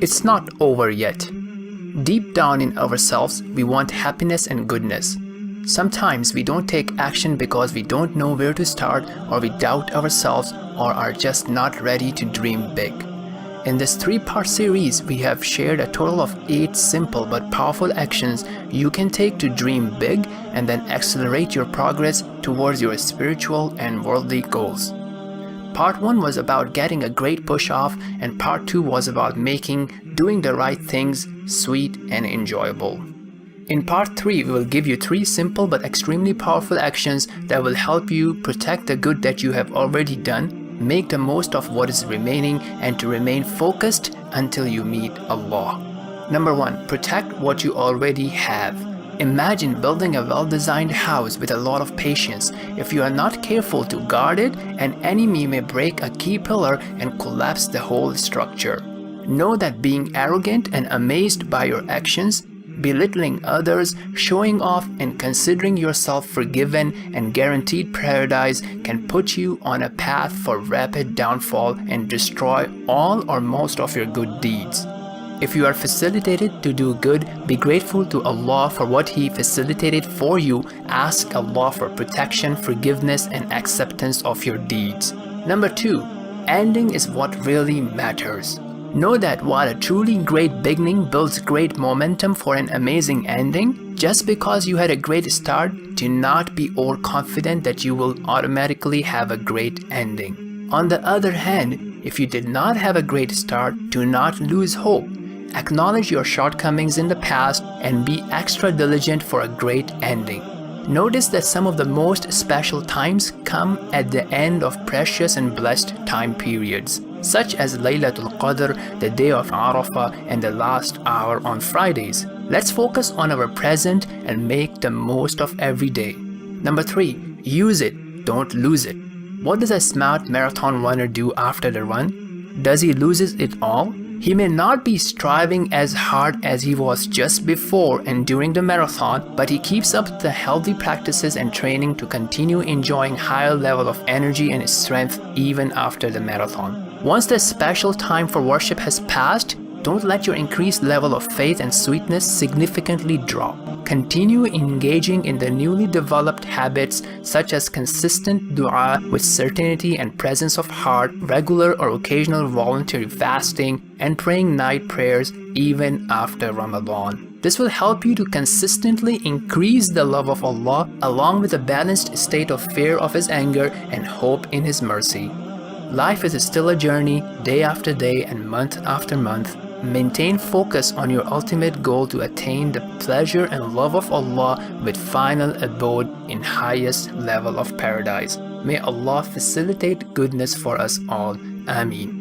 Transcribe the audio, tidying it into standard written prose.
It's not over yet. Deep down in ourselves, we want happiness and goodness. Sometimes we don't take action because we don't know where to start, or we doubt ourselves, or are just not ready to dream big. In this 3-part series, we have shared a total of 8 simple but powerful actions you can take to dream big and then accelerate your progress towards your spiritual and worldly goals. Part 1 was about getting a great push off, and Part 2 was about making doing the right things sweet and enjoyable. In Part 3, we will give you 3 simple but extremely powerful actions that will help you protect the good that you have already done, make the most of what is remaining, and to remain focused until you meet Allah. Number 1. Protect what you already have. Imagine building a well-designed house with a lot of patience. If you are not careful to guard it, an enemy may break a key pillar and collapse the whole structure. Know that being arrogant and amazed by your actions, belittling others, showing off, and considering yourself forgiven and guaranteed paradise can put you on a path for rapid downfall and destroy all or most of your good deeds. If you are facilitated to do good, be grateful to Allah for what He facilitated for you. Ask Allah for protection, forgiveness, and acceptance of your deeds. Number 2. Ending is what really matters. Know that while a truly great beginning builds great momentum for an amazing ending, just because you had a great start, do not be overconfident that you will automatically have a great ending. On the other hand, if you did not have a great start, do not lose hope. Acknowledge your shortcomings in the past and be extra diligent for a great ending. Notice that some of the most special times come at the end of precious and blessed time periods, such as Laylatul Qadr, the day of Arafah, and the last hour on Fridays. Let's focus on our present and make the most of every day. Number 3. Use it, don't lose it. What does a smart marathon runner do after the run? Does he lose it all? He may not be striving as hard as he was just before and during the marathon, but he keeps up the healthy practices and training to continue enjoying higher level of energy and strength even after the marathon. Once the special time for worship has passed, don't let your increased level of faith and sweetness significantly drop. Continue engaging in the newly developed habits such as consistent dua with certainty and presence of heart, regular or occasional voluntary fasting, and praying night prayers even after Ramadan. This will help you to consistently increase the love of Allah along with a balanced state of fear of His anger and hope in His mercy. Life is still a journey, day after day and month after month. Maintain focus on your ultimate goal to attain the pleasure and love of Allah with final abode in highest level of paradise. May Allah facilitate goodness for us all. Ameen.